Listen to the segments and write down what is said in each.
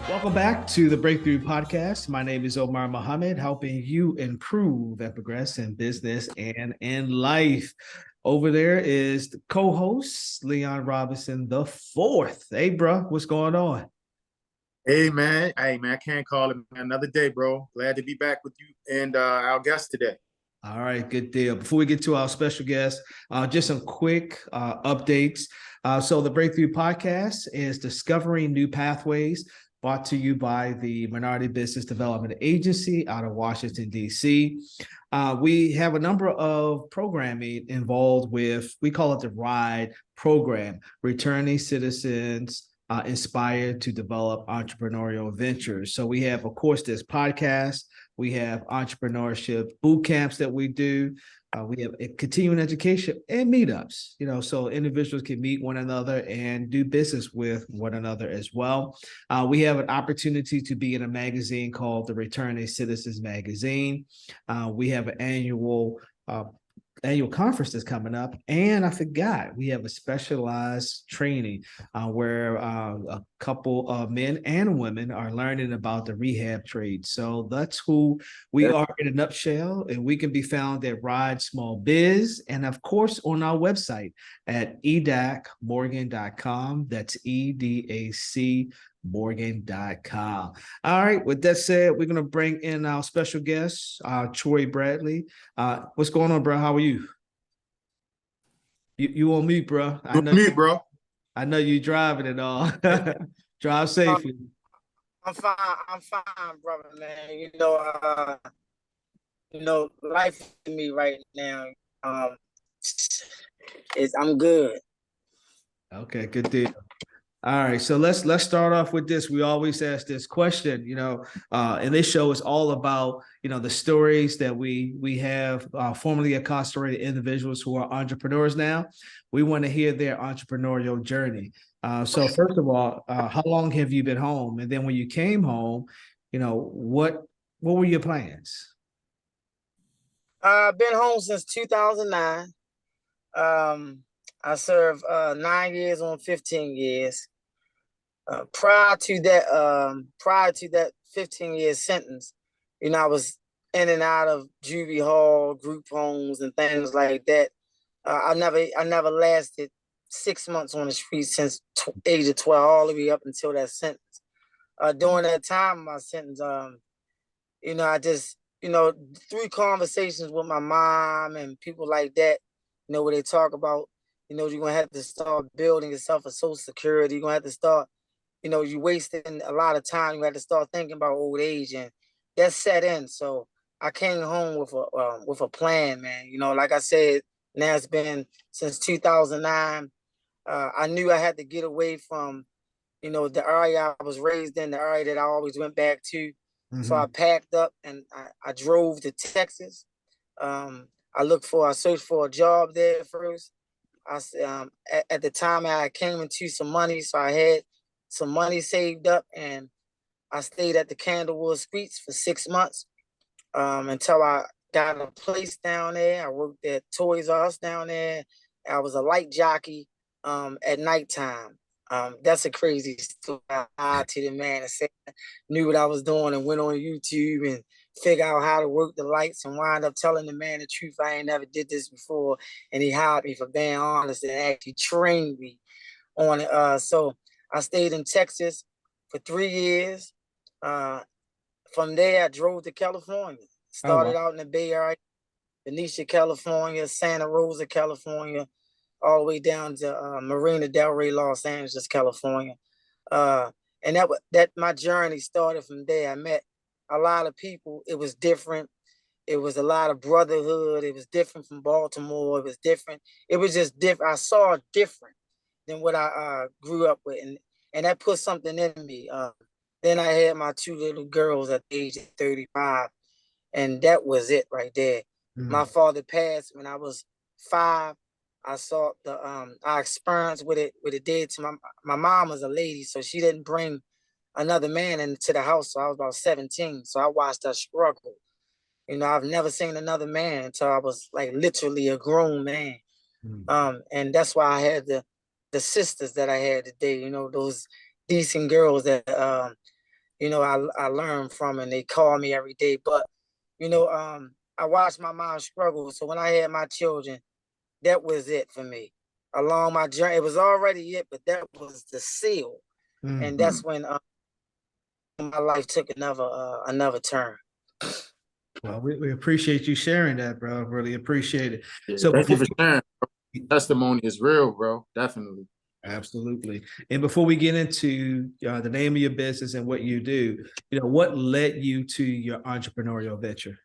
Welcome back to the Breakthrough Podcast. My name is Omar Muhammad, helping you improve and progress in business and in life. Over there is the co-host, Leon Robinson the fourth. Hey, bro, what's going on? Hey man, I can't call it another day, bro. Glad to be back with you and our guest today. All right, good deal. Before we get to our special guest, just some quick updates. So, the Breakthrough Podcast is discovering new pathways, brought to you by the Minority Business Development Agency out of Washington, D.C. We have a number of programming involved with, we call it the RIDE program, Returning Citizens Inspired to Develop Entrepreneurial Ventures. So, we have, of course, this podcast. We have entrepreneurship boot camps that we do. We have a continuing education and meetups, so individuals can meet one another and do business with one another as well. We have an opportunity to be in a magazine called the Returning Citizens Magazine. We have an annual conference that's coming up, and I forgot we have a specialized training where a couple of men and women are learning about the rehab trade. So that's who we are in a nutshell, and we can be found at Ride Small Biz, and of course on our website at edacmorgan.com. That's EDAC Morgan.com. All right. With that said, we're going to bring in our special guest, Troy Bradley. What's going on, bro? How are you? You on mute, bro? Mute, bro. I know you driving and all. Drive safely. I'm fine. I'm fine, brother, man. Life to me right now, is I'm good. Okay, good deal. All right, so let's start off with this. We always ask this question, and this show is all about, the stories that we have formerly incarcerated individuals who are entrepreneurs now. We want to hear their entrepreneurial journey. So first of all, how long have you been home? And then when you came home, what were your plans? I've been home since 2009. I served 9 years on 15 years. Prior to that 15-year sentence, I was in and out of juvie hall, group homes, and things like that. I never lasted 6 months on the street since age of 12, all the way up until that sentence. During that time of my sentence, I just, through conversations with my mom and people like that, where they talk about, you're gonna have to start building yourself a social security. You're gonna have to start, you wasting a lot of time. You had to start thinking about old age, and that set in. So I came home with a plan, man. Like I said, now it's been since 2009. I knew I had to get away from, the area I was raised in, the area that I always went back to. Mm-hmm. So I packed up and I drove to Texas. I searched for a job there first. At the time I came into some money, so I had some money saved up, and I stayed at the Candlewood Suites for 6 months until I got a place down there. I worked at Toys R Us down there. I was a light jockey at nighttime. That's a crazy story. I lied to the man and said I knew what I was doing and went on YouTube and figure out how to work the lights and wind up telling the man the truth. I ain't never did this before, and he hired me for being honest and actually trained me on it. So I stayed in Texas for 3 years. From there, I drove to California. Started out in the Bay Area, Benicia, California, Santa Rosa, California, all the way down to Marina Del Rey, Los Angeles, California. And that my journey started from there. I met a lot of people. It was different. It was a lot of brotherhood. It was different from Baltimore. It was different. It was just different. I saw different than what I grew up with, and that put something in me. Then I had my 2 little girls at the age of 35, and that was it right there. Mm-hmm. My father passed when I was 5. I saw I experienced what it did to my mom was a lady, so she didn't bring another man into the house. So I was about 17. So I watched her struggle. I've never seen another man until I was like literally a grown man. Mm-hmm. And that's why I had the sisters that I had today, those decent girls that I learn from, and they call me every day. But, I watched my mom struggle. So when I had my children, that was it for me. Along my journey, it was already it, but that was the seal. And Mm. that's when my life took another turn. Well, we appreciate you sharing that, bro. Really appreciate it. Yeah, So thank you before for sharing. Testimony is real, bro. Definitely. Absolutely. And before we get into the name of your business and what you do, what led you to your entrepreneurial venture?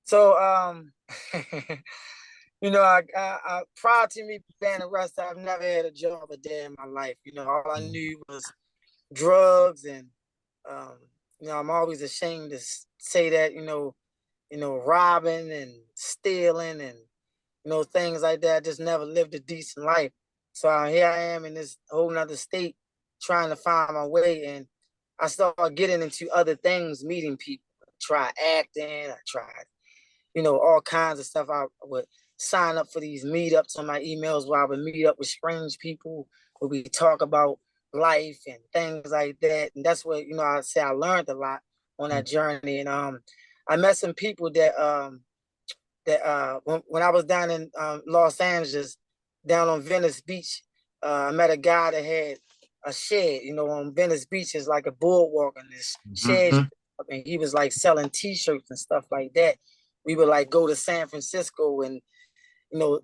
So, prior to me being arrested, I've never had a job a day in my life. All I knew was drugs, and I'm always ashamed to say that. Robbing and stealing and things like that. I just never lived a decent life. So here I am in this whole nother state, trying to find my way, and I started getting into other things, meeting people. I tried acting, I tried all kinds of stuff. I would sign up for these meetups on my emails where I would meet up with strange people where we talk about life and things like that. And that's what, I say I learned a lot on that journey. And I met some people that when I was down in Los Angeles, down on Venice Beach, I met a guy that had a shed, on Venice Beach is like a boardwalk, and this shed, and he was like selling T-shirts and stuff like that. We would like go to San Francisco and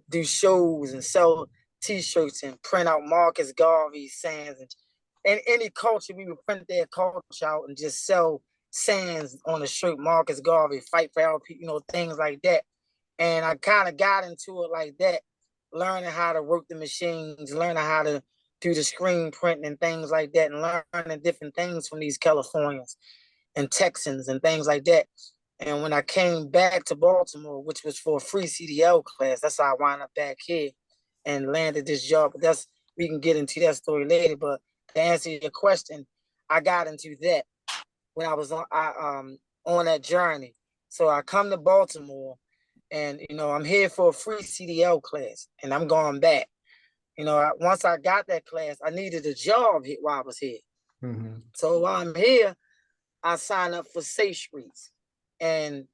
do shows and sell T-shirts and print out Marcus Garvey sayings, and any culture we would print their culture out and just sell sayings on the shirt. Marcus Garvey, fight for LP, things like that. And I kind of got into it like that, learning how to work the machines, learning how to do the screen printing and things like that, and learning different things from these Californians and Texans and things like that. And when I came back to Baltimore, which was for a free CDL class, that's how I wound up back here and landed this job. But we can get into that story later. But to answer your question, I got into that when I was on that journey. So I come to Baltimore, and I'm here for a free CDL class, and I'm going back. Once I got that class, I needed a job while I was here. Mm-hmm. So while I'm here, I signed up for Safe Streets, and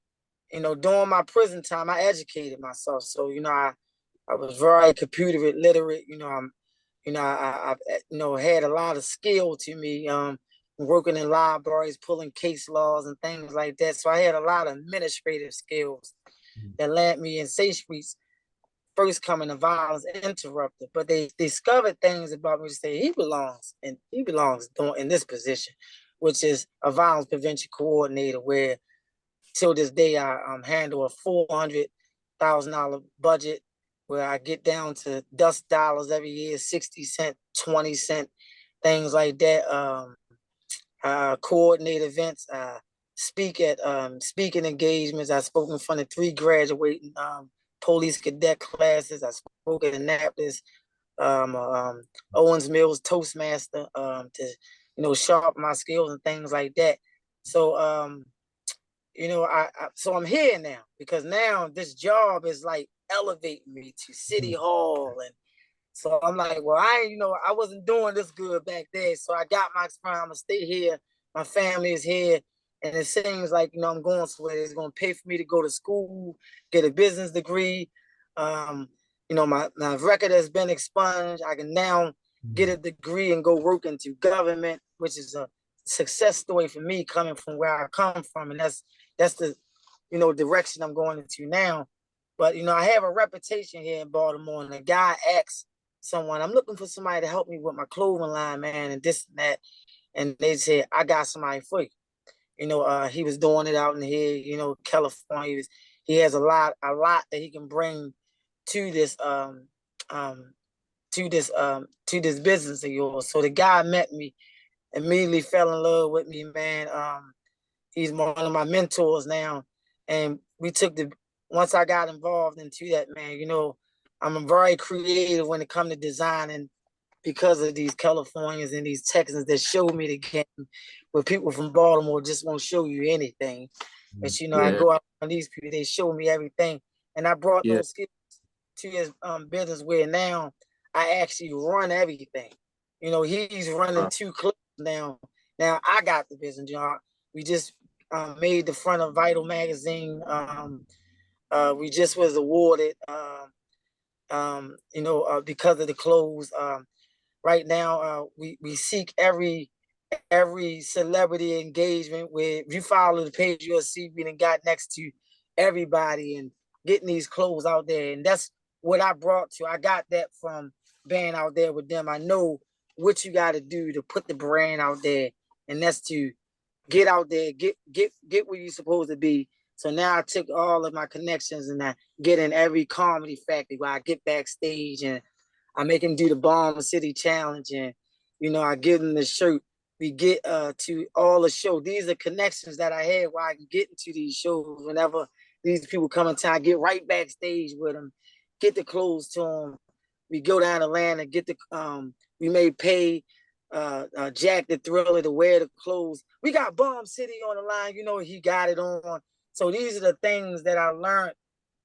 during my prison time, I educated myself. So I was very computer literate. I had a lot of skill to me. Working in libraries, pulling case laws and things like that. So I had a lot of administrative skills that led me in Safe Streets first coming to Violence Interrupted. But they discovered things about me to say he belongs in this position, which is a violence prevention coordinator, where till this day I handle a $400,000 budget, where I get down to dust dollars every year, 60 cent, 20 cent, things like that. Coordinate events, speak at speaking engagements. I spoke in front of 3 graduating police cadet classes. I spoke at Annapolis, Owens Mills Toastmaster, to sharpen my skills and things like that. So so I'm here now, because now this job is like elevating me to City Hall. And so I'm like, well, I wasn't doing this good back there. So I got my experience. I'm gonna stay here. My family is here. And it seems like, I'm going somewhere. It's gonna pay for me to go to school, get a business degree. My record has been expunged. I can now get a degree and go work into government, which is a success story for me, coming from where I come from. And that's the direction I'm going into now. But I have a reputation here in Baltimore, and a guy asked someone, I'm looking for somebody to help me with my clothing line, man, and this and that. And they said, I got somebody for you. He was doing it out in here, California. He has a lot that he can bring to this to this business of yours. So the guy met me, immediately fell in love with me, man. He's one of my mentors now. And once I got involved into that, man, I'm very creative when it comes to designing, because of these Californians and these Texans that showed me the game, where people from Baltimore just won't show you anything. But I go out on these people, they show me everything. And I brought those skills to his business, where now I actually run everything. He's running 2 clubs now Now I got the business. We just made the front of Vital magazine. We just was awarded, because of the clothes. Right now, we seek every celebrity engagement. Where if you follow the page, you'll see we done got next to everybody and getting these clothes out there. And that's what I brought to. I got that from being out there with them. I know what you got to do to put the brand out there, and that's to get out there, get where you're supposed to be. So now I took all of my connections and I get in every comedy factory where I get backstage and I make them do the Bomb City Challenge, and I give them the shirt. We get to all the show. These are connections that I had where I can get into these shows whenever these people come in town. I get right backstage with them, get the clothes to them. We go down to Atlanta, get the we may pay Jack the Thriller to wear the clothes. We got Bomb City on the line. He got it on. So these are the things that I learned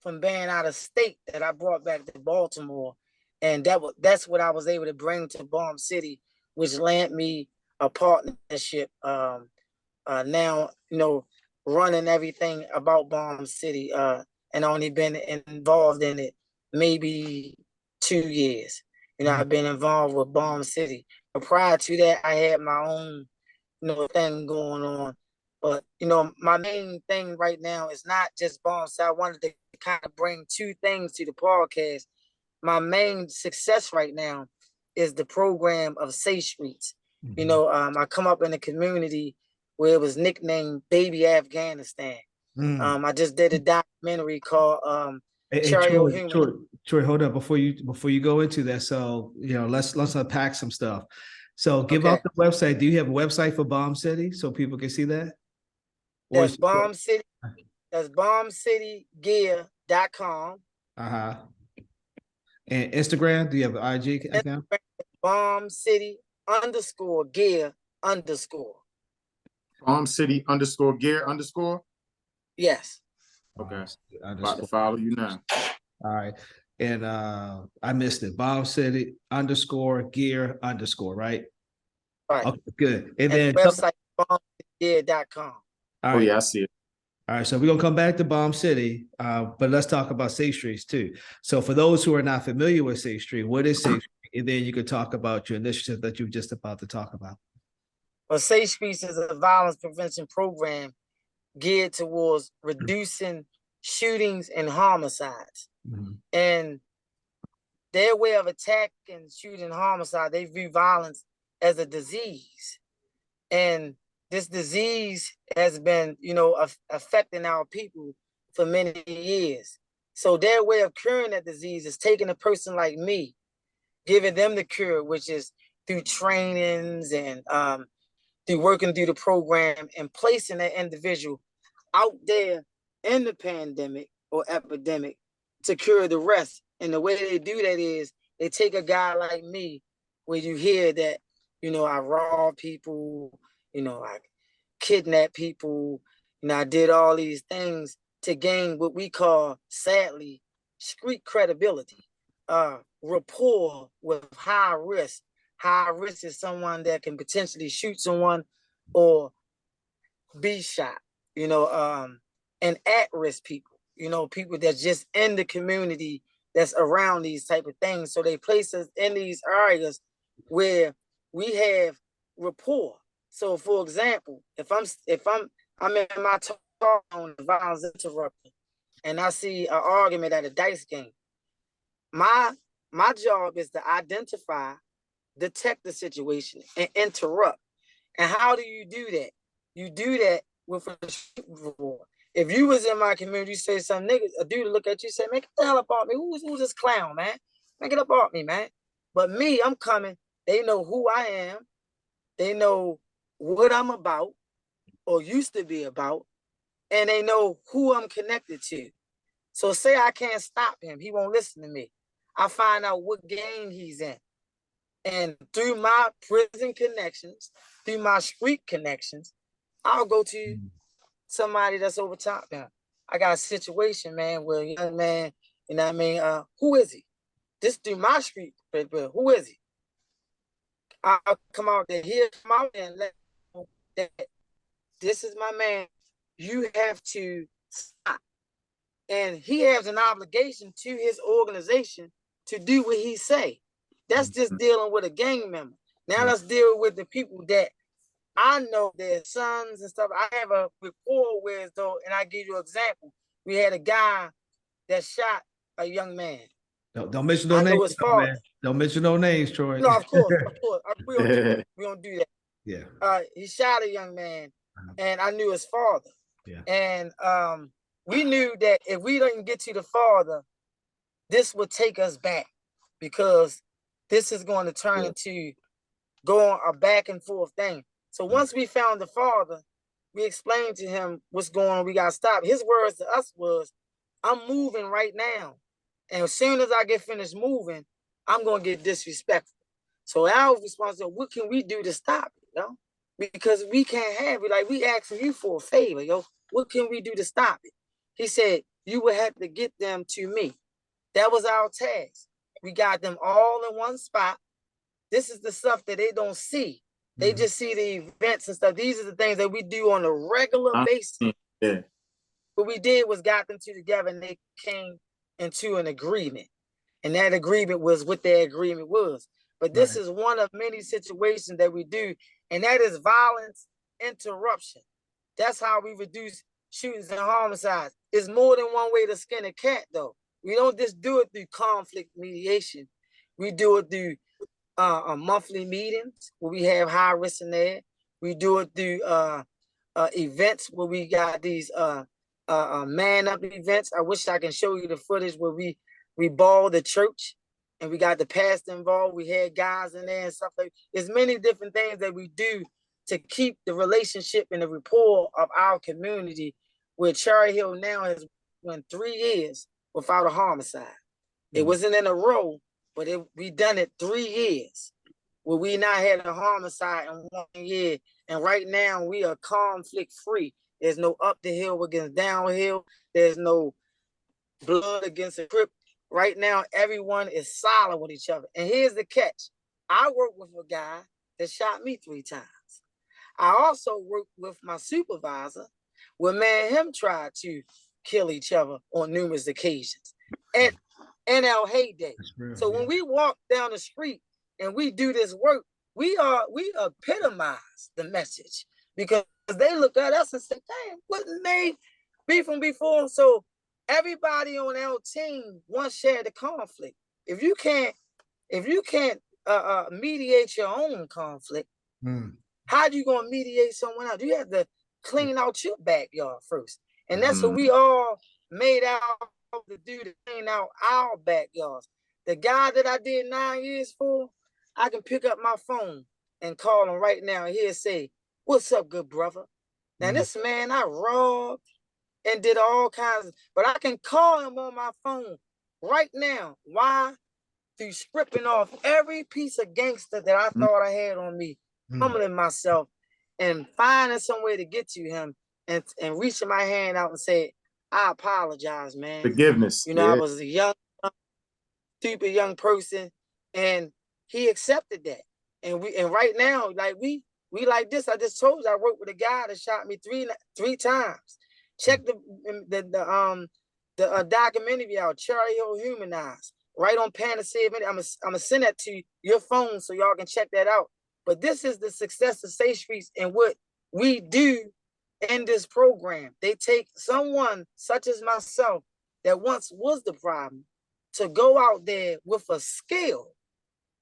from being out of state that I brought back to Baltimore. And that's what I was able to bring to Bomb City, which landed me a partnership. Now, running everything about Bomb City, and only been involved in it maybe 2 years. I've been involved with Bomb City. But prior to that, I had my own, thing going on. But, my main thing right now is not just Bomb City. I wanted to kind of bring two things to the podcast. My main success right now is the program of Safe Streets. I come up in a community where it was nicknamed Baby Afghanistan. I just did a documentary called Hey, Troy, hold up before you go into that. So let's unpack some stuff. So give out the website. Do you have a website for Bomb City so people can see that? That's Bomb City. That's bombcitygear.com. And Instagram, do you have an IG account? Bomb City _gear_. Bomb City _gear_. Yes. Okay. About to follow you now. All right. And I missed it. Bomb City _gear_, right? Right. Okay, good. And then website bombcitygear.com. All right. Yeah, I see it. All right, so we're gonna come back to Bomb City, but let's talk about Safe Streets too. So for those who are not familiar with Safe Street, what is Safe Street? And then you could talk about your initiative that you were just about to talk about. Well, Safe Streets is a violence prevention program geared towards reducing shootings and homicides. And their way of attacking shooting and homicide, they view violence as a disease. And this disease has been, affecting our people for many years. So their way of curing that disease is taking a person like me, giving them the cure, which is through trainings and through working through the program and placing that individual out there in the pandemic or epidemic to cure the rest. And the way they do that is they take a guy like me, where you hear that, I rob people, I kidnap people, I did all these things to gain what we call, sadly, street credibility, rapport with high risk. High risk is someone that can potentially shoot someone or be shot, and at-risk people, people that's just in the community that's around these type of things. So they place us in these areas where we have rapport. So for example, if I'm in my talk on violence interruption and I see an argument at a dice game, my job is to identify, detect the situation, and interrupt. And how do you do that? You do that with a rapport. If you was in my community, you say some niggas, a dude look at you, say, man, get the hell up off me. Who's this clown, man? Man, get up off me, man. But me, I'm coming. They know who I am. They know what I'm about or used to be about. And they know who I'm connected to. So say I can't stop him. He won't listen to me. I find out what game he's in. And through my prison connections, through my street connections, I'll go to somebody that's over top now. I got a situation, man, where a young man, who is he? This through my street, who is he? I'll come out there, he'll come out there and let him know that this is my man. You have to stop. And he has an obligation to his organization to do what he say. That's just dealing with a gang member. Now let's deal with the people that I know their sons and stuff. I have a rapport with, though, and I give you an example. We had a guy that shot a young man. Don't mention no I know names, his father. man. Don't mention no names, Troy. No, of course. We don't do that. We don't do that. Yeah. He shot a young man, and I knew his father. Yeah. And we knew that if we didn't get to the father, this would take us back, because this is going to turn into going a back and forth thing. So once we found the father, we explained to him what's going on. We got to stop. His words to us was, I'm moving right now. And as soon as I get finished moving, I'm going to get disrespectful. So our response is, what can we do to stop it, yo? Because we can't have it. Like, we asking you for a favor, yo. What can we do to stop it? He said, you would have to get them to me. That was our task. We got them all in one spot. This is the stuff that they don't see. They just see the events and stuff. These are the things that we do on a regular basis. Yeah. What we did was got them two together, and they came into an agreement. And that agreement was what their agreement was. But this is one of many situations that we do, and that is violence interruption. That's how we reduce shootings and homicides. It's more than one way to skin a cat, though. We don't just do it through conflict mediation. We do it through monthly meetings where we have high risk in there. We do it through events where we got these man up events. I wish I can show you the footage where we balled the church and we got the pastor involved. We had guys in there and stuff like that. There's many different things that we do to keep the relationship and the rapport of our community, where Cherry Hill now has went 3 years without a homicide. It wasn't in a row, but we done it 3 years where we not had a homicide in 1 year. And right now we are conflict free. There's no up the hill against downhill. There's no blood against a crip. Right now, everyone is solid with each other. And here's the catch. I work with a guy that shot me 3 times. I also work with my supervisor where me and him tried to kill each other on numerous occasions. And NL heyday. So when we walk down the street and we do this work, we epitomize the message, because they look at us and say, damn, wasn't they beefing before? So everybody on our team once shared the conflict. If you can't mediate your own conflict, how you gonna mediate someone else? You have to clean out your backyard first. And that's what we all made out to do, to clean out our backyards. The guy that I did 9 years for, I can pick up my phone and call him right now and he'll say, what's up, good brother? Now this man I robbed and did all kinds of, but I can call him on my phone right now. Why? Through stripping off every piece of gangster that I thought I had on me, humbling myself and finding some way to get to him and reaching my hand out and say, I apologize, man. Forgiveness. You know, I was a young, stupid young person, and he accepted that. And right now, like we like this. I just told you I worked with a guy that shot me three times. Check the documentary out, Cherry Hill Humanized, right on Panacea. I'm gonna send that to your phone so y'all can check that out. But this is the success of Safe Streets and what we do in this program. They take someone such as myself that once was the problem to go out there with a skill,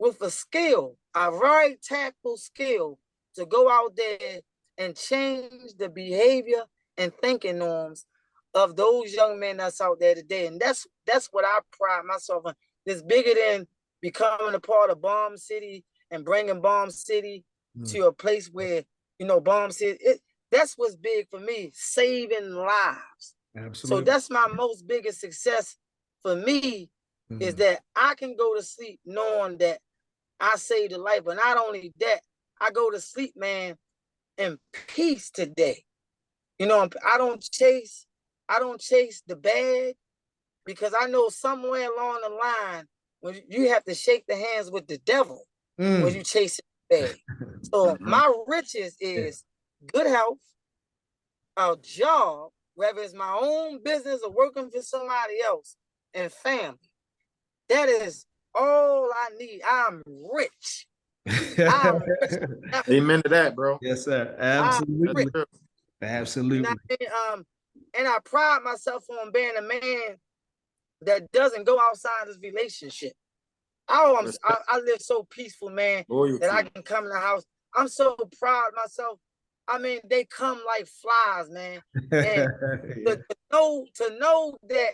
a very tactful skill, to go out there and change the behavior and thinking norms of those young men that's out there today. And that's what I pride myself on. It's bigger than becoming a part of Bomb City and bringing Bomb City to a place where, you know, Bomb City, that's what's big for me, saving lives. Absolutely. So that's my most biggest success for me, is that I can go to sleep knowing that I saved a life. But not only that, I go to sleep, man, in peace today. You know, I don't chase the bad, because I know somewhere along the line when you have to shake the hands with the devil when you chase the bad. So my riches is good health, a job, whether it's my own business or working for somebody else, and family. That is all I need. I'm rich. I'm rich. Amen to that, bro. Yes, sir. I'm Absolutely. rich. Absolutely. You know what I mean? And I pride myself on being a man that doesn't go outside his relationship. I live so peaceful, man, that I can come in the house. I'm so proud of myself. I mean, they come like flies, man. And Yeah. to know that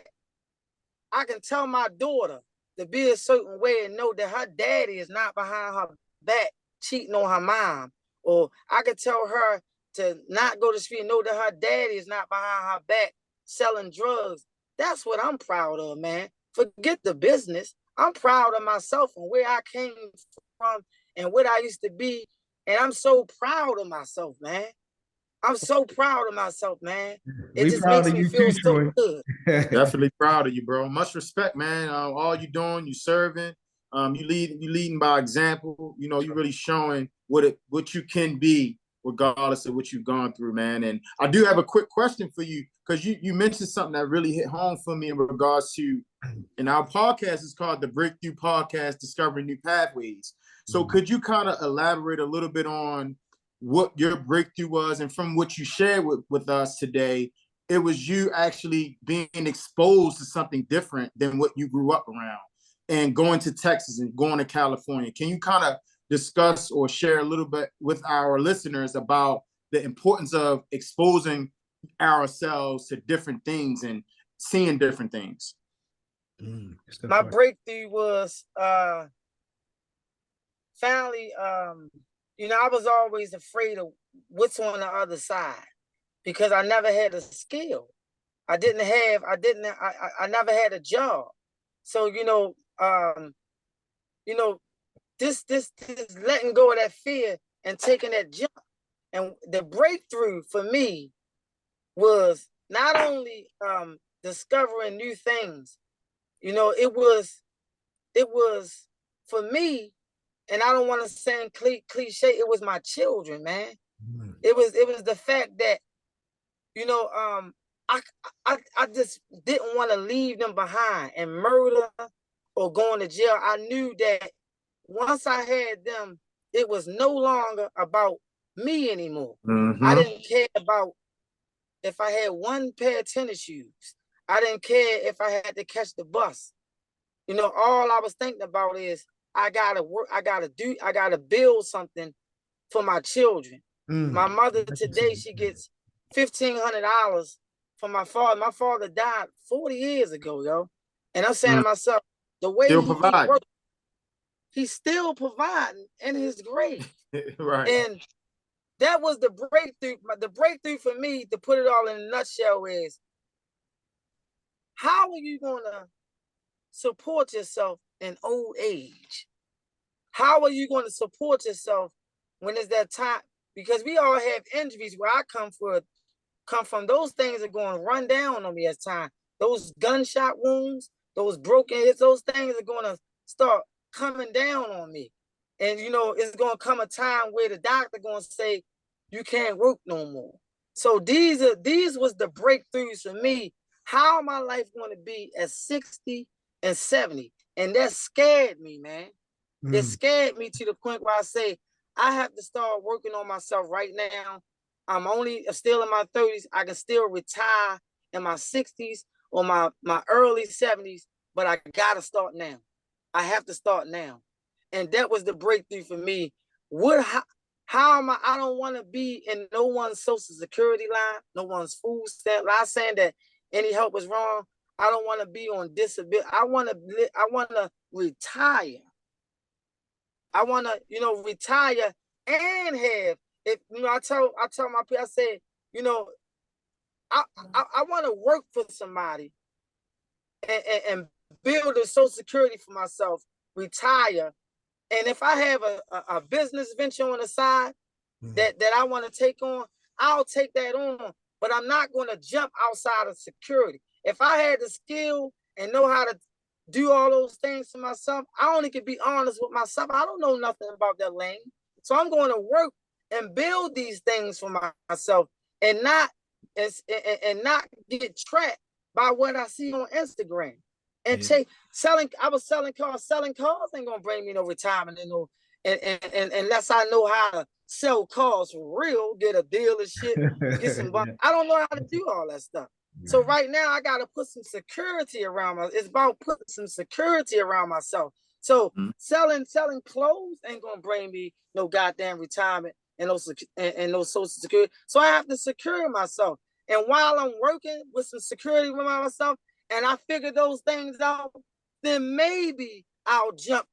I can tell my daughter to be a certain way and know that her daddy is not behind her back cheating on her mom. Or I can tell her to not go to street and know that her daddy is not behind her back selling drugs. That's what I'm proud of, man. Forget the business. I'm proud of myself and where I came from and what I used to be. And I'm so proud of myself, man. I'm so proud of myself, man. It We just proud makes of me you feel too, so Troy. good. Definitely proud of you, bro. Much respect, man. All you doing, you serving. You leading by example. You know, you really showing what you can be, regardless of what you've gone through, man. And I do have a quick question for you, because you mentioned something that really hit home for me in regards to, and our podcast is called the Breakthrough Podcast, Discovering New Pathways. So could you kind of elaborate a little bit on what your breakthrough was, and from what you shared with us today, it was you actually being exposed to something different than what you grew up around, and going to Texas and going to California. Can you kind of discuss or share a little bit with our listeners about the importance of exposing ourselves to different things and seeing different things? My breakthrough was finally, I was always afraid of what's on the other side because I never had a skill. I never had a job. So, this letting go of that fear and taking that jump. And the breakthrough for me was not only discovering new things, it was for me, and I don't want to sound cliche, it was my children, man. It was the fact that, I just didn't want to leave them behind and murder or going to jail. I knew that once I had them, it was no longer about me anymore. I didn't care about if I had one pair of tennis shoes. I didn't care if I had to catch the bus. All I was thinking about is I gotta work, I gotta build something for my children. My mother today, she gets $1,500 from my father. My father died 40 years ago, yo. And I'm saying to myself, the way he worked, he's still providing in his grave. Right. And that was the breakthrough. The breakthrough for me, to put it all in a nutshell, is how are you gonna support yourself in old age? How are you going to support yourself when it's that time? Because we all have injuries. Where I come from, those things are going to run down on me as time. Those gunshot wounds, those broken hits, those things are going to start coming down on me. And, it's going to come a time where the doctor going to say, you can't work no more. So these was the breakthroughs for me. How my life going to be at 60 and 70? And that scared me, man. It scared me to the point where I say, I have to start working on myself right now. I'm still in my 30s. I can still retire in my 60s or my early 70s, but I got to start now. I have to start now. And that was the breakthrough for me. How am I don't want to be in no one's social security line, no one's food stamp. Not saying that any help is wrong. I don't want to be on disability. I want to retire. I want to, retire and have, if, I tell my people, I say, I want to work for somebody and build a social security for myself, retire. And if I have a business venture on the side that I want to take on, I'll take that on, but I'm not going to jump outside of security. If I had the skill and know how to do all those things to myself, I only can be honest with myself. I don't know nothing about that lane. So I'm going to work and build these things for myself, and not and not get trapped by what I see on Instagram. And I was selling cars. Selling cars ain't gonna bring me no retirement, and unless I know how to sell cars for real, get a dealership, get some. I don't know how to do all that stuff. So right now I gotta put some security around myself. It's about putting some security around myself. So selling clothes ain't gonna bring me no goddamn retirement and no social security. So I have to secure myself. And while I'm working with some security around myself, and I figure those things out, then maybe I'll jump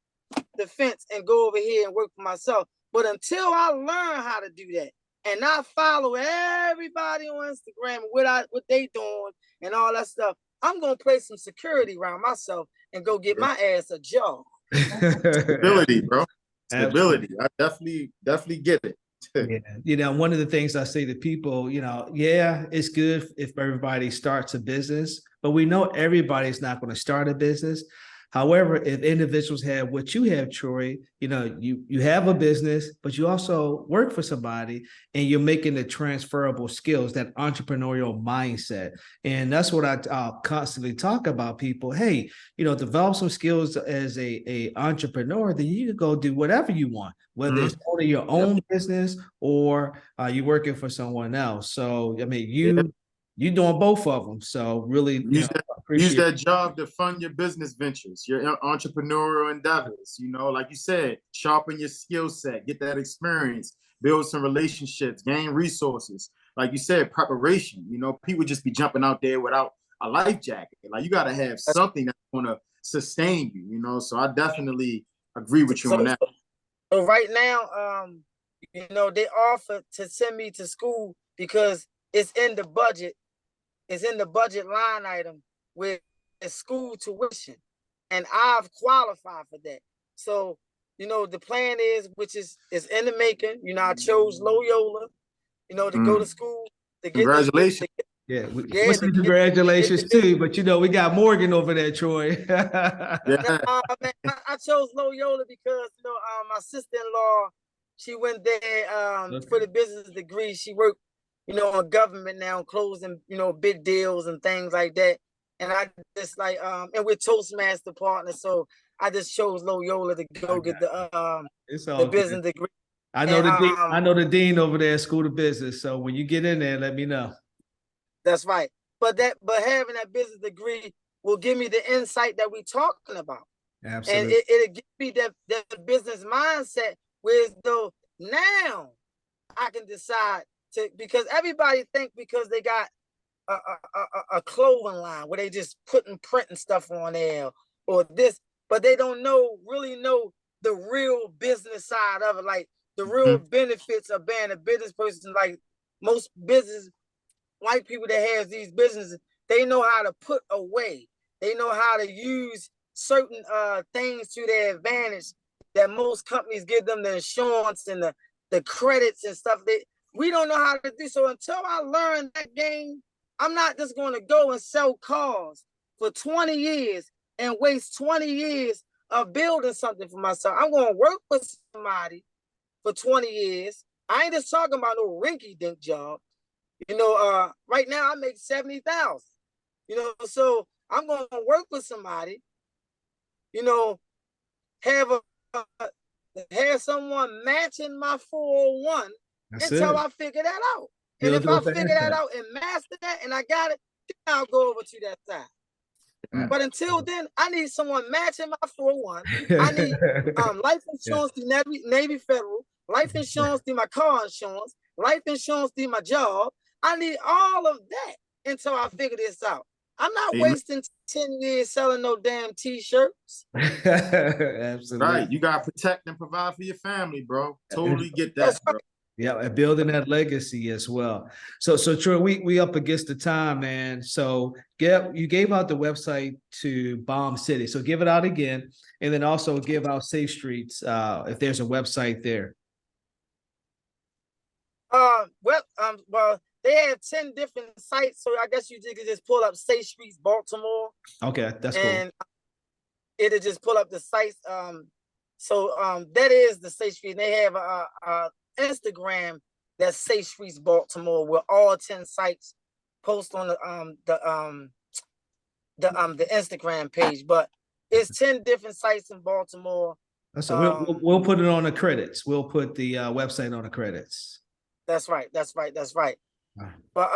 the fence and go over here and work for myself. But until I learn how to do that, and I follow everybody on Instagram and what they doing and all that stuff, I'm gonna place some security around myself and go get my ass a job. Stability, bro. Stability. I definitely get it. Yeah, you know, one of the things I say to people, you know, yeah, it's good if everybody starts a business, but we know everybody's not going to start a business. However, if individuals have what you have, Troy, you know, you have a business, but you also work for somebody, and you're making the transferable skills, that entrepreneurial mindset. And that's what I constantly talk about people. Hey, you know, develop some skills as a entrepreneur, then you can go do whatever you want, whether it's owning your own business or you're working for someone else. So, I mean, you're doing both of them. So really, use that job to fund your business ventures, your entrepreneurial endeavors. You know, like you said, sharpen your skill set, get that experience, build some relationships, gain resources. Like you said, preparation. You know, people just be jumping out there without a life jacket. Like, you got to have something that's going to sustain you, you know? So I definitely agree with you on that. So right now, you know, they offer to send me to school because it's in the budget. It's in the budget line item with school tuition, and I've qualified for that. So, you know, the plan is, which is in the making. You know, I chose Loyola, you know, to go to school to get congratulations. Congratulations too. But you know, we got Morgan over there, Troy. Man, I chose Loyola because, you know, my sister-in-law, she went there for the business degree. She worked, you know, in government now, closing, you know, big deals and things like that. And I just like, and we're Toastmaster partners, so I just chose Loyola to go get the business degree. I know I know the dean over there at School of Business. So when you get in there, let me know. That's right. But having that business degree will give me the insight that we're talking about. Absolutely. And it'll give me that business mindset, whereas though now I can decide to, because everybody think because they got a clothing line where they just printing stuff on there or this, but they don't really know the real business side of it, like the real benefits of being a business person. Like most business white people that has these businesses, they know how to put away. They know how to use certain things to their advantage that most companies give them, the insurance and the credits and stuff. We don't know how to do. So until I learn that game, I'm not just going to go and sell cars for 20 years and waste 20 years of building something for myself. I'm going to work for somebody for 20 years. I ain't just talking about no rinky-dink job. You know, right now I make 70,000. You know, so I'm going to work with somebody. You know, have someone matching my 401 until I figure that out. And if I figure that out and master that, and I got it, then I'll go over to that side. But until then, I need someone matching my 401. I need life insurance through Navy Federal, life insurance through my car insurance, life insurance through my job. I need all of that until I figure this out. I'm not wasting 10 years selling no damn t-shirts. Absolutely. Right. You got to protect and provide for your family, bro. Totally get that, bro. Yeah, and building that legacy as well. So Troy, we up against the time, man. So you gave out the website to Bomb City. So give it out again, and then also give out Safe Streets if there's a website there. Well, they have 10 different sites, so I guess you could just pull up Safe Streets Baltimore. Okay, that's cool. And it'll just pull up the sites. So that is the Safe Street. They have Instagram that's Safe Streets Baltimore, where all 10 sites post on the Instagram page. But it's 10 different sites in Baltimore. So we'll put it on the credits. We'll put the website on the credits. That's right. Right. But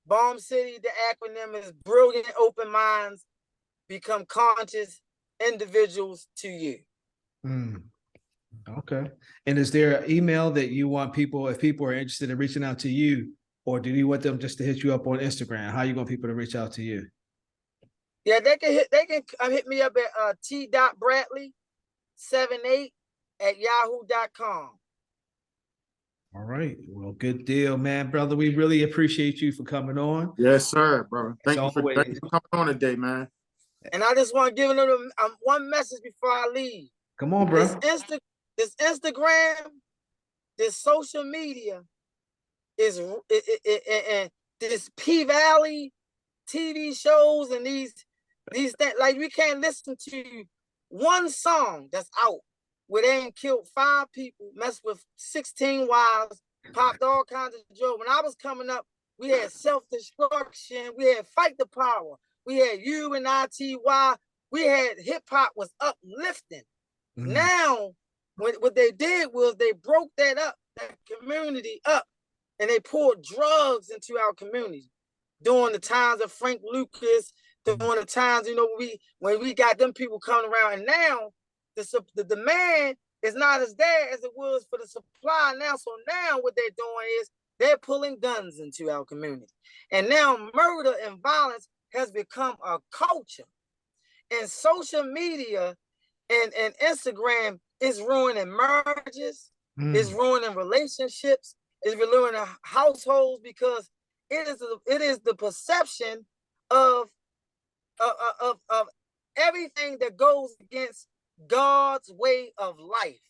Bomb City, the acronym is Brilliant Open Minds Become Conscious Individuals to You. Okay. And is there an email that you want people, if people are interested in reaching out to you, or do you want them just to hit you up on Instagram? How you want people to reach out to you? Yeah, they can hit me up at t.bradley78@yahoo.com. All right. Well, good deal, man, brother. We really appreciate you for coming on. Yes, sir, bro. Thank you for coming on today, man. And I just want to give them one message before I leave. Come on, bro. This Instagram, this social media is and this P-Valley TV shows and these things, like we can't listen to one song that's out where they ain't killed 5 people, messed with 16 wives, popped all kinds of drugs. When I was coming up, we had self-destruction, we had Fight the Power, we had UNITY, we had hip-hop was uplifting. Now, what they did was they broke that community up, and they poured drugs into our community during the times of Frank Lucas, during the times, when we got them people coming around. And now the demand is not as there as it was for the supply now. So now what they're doing is they're pulling guns into our community. And now murder and violence has become a culture. And social media and Instagram is ruining marriages, is ruining relationships, is ruining households, because it is the perception of everything that goes against God's way of life.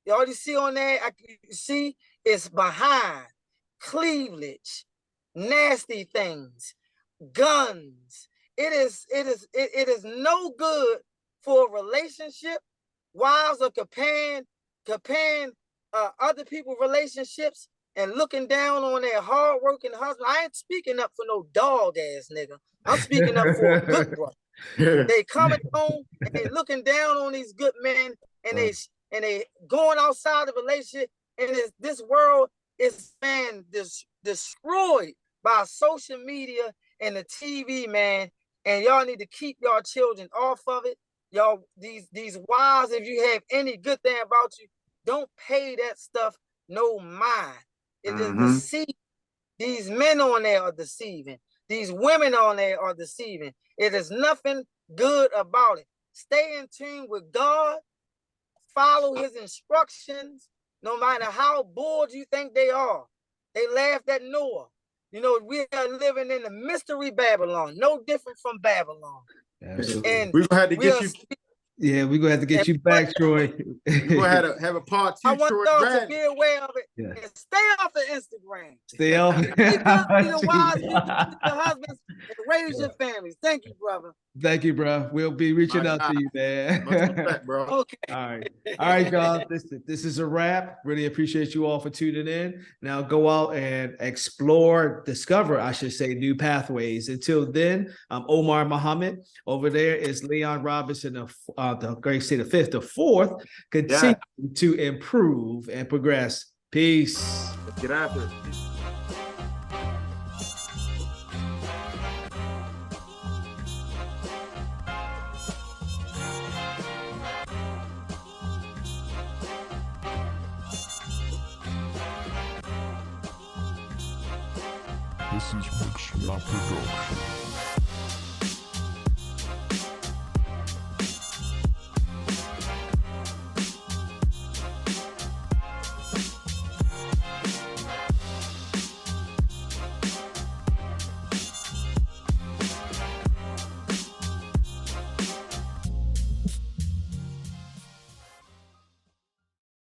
You already see on there, you see it's behind, cleavage, nasty things, guns. It is no good for a relationship. Wives are comparing other people's relationships and looking down on their hardworking husband. I ain't speaking up for no dog ass nigga. I'm speaking up for a good brother. They coming home and they looking down on these good men, and they going outside the relationship, and this world is being destroyed by social media and the TV, man. And y'all need to keep y'all children off of it. Y'all, these wives, if you have any good thing about you, don't pay that stuff no mind. It is deceiving. These men on there are deceiving. These women on there are deceiving. It is nothing good about it. Stay in tune with God. Follow his instructions, no matter how bored you think they are. They laughed at Noah. We are living in the mystery Babylon, no different from Babylon. Absolutely. And we're gonna have to get you. Yeah, we're gonna have to get you back, Troy. We're gonna have a part 2. I want Troy y'all Brad. to be aware of it and stay off of Instagram. Stay off. Be good to your wives, be good to your husbands, and raise your families. Thank you, brother. Thank you, bro. We'll be reaching out to you, man. Much respect, bro. Okay. All right, y'all. This is a wrap. Really appreciate you all for tuning in. Now go out and discover, I should say, new pathways. Until then, I'm Omar Muhammad. Over there is Leon Robinson of the great state of 5th to 4th. Continue to improve and progress. Peace. Let's get after it. This is Mix La Production.